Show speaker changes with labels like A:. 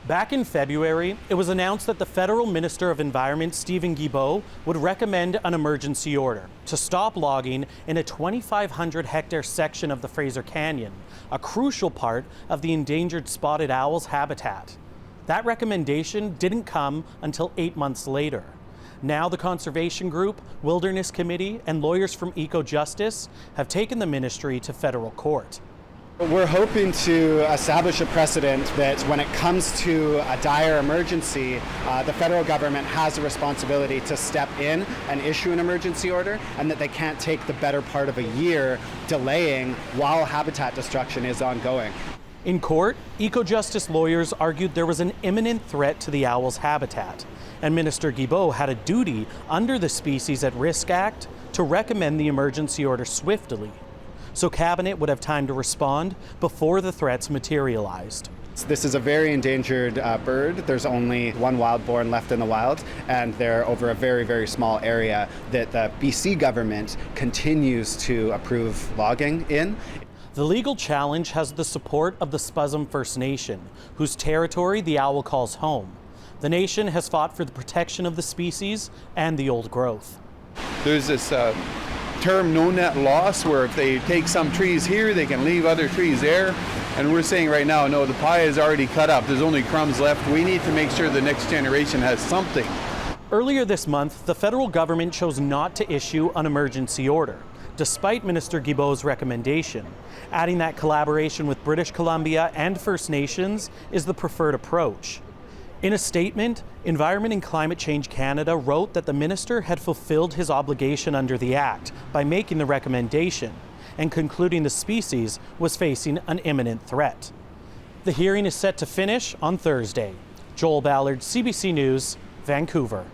A: Back in February, it was announced that the Federal Minister of Environment, Steven Guilbeault, would recommend an emergency order to stop logging in a 2,500 hectare section of the Fraser Canyon, a crucial part of the endangered spotted owl's habitat. That recommendation didn't come until 8 months later. Now the conservation group, Wilderness Committee, and lawyers from Eco-Justice have taken the ministry to federal court.
B: We're hoping to establish a precedent that when it comes to a dire emergency, the federal government has a responsibility to step in and issue an emergency order, and that they can't take the better part of a year delaying while habitat destruction is ongoing.
A: In court, Eco-Justice lawyers argued there was an imminent threat to the owl's habitat, and Minister Guilbeault had a duty under the Species at Risk Act to recommend the emergency order swiftly, so Cabinet would have time to respond before the threats materialized.
B: This is a very endangered bird. There's only one wild-born left in the wild, and they're over a very, very small area that the BC government continues to approve logging in.
A: The legal challenge has the support of the SPM First Nation, whose territory the owl calls home. The nation has fought for the protection of the species and the old growth.
C: There's this term no net loss, where if they take some trees here, they can leave other trees there. And we're saying right now, no, the pie is already cut up. There's only crumbs left. We need to make sure the next generation has something.
A: Earlier this month, the federal government chose not to issue an emergency order, despite Minister Guilbeault's recommendation, adding that collaboration with British Columbia and First Nations is the preferred approach. In a statement, Environment and Climate Change Canada wrote that the minister had fulfilled his obligation under the Act by making the recommendation and concluding the species was facing an imminent threat. The hearing is set to finish on Thursday. Joel Ballard, CBC News, Vancouver.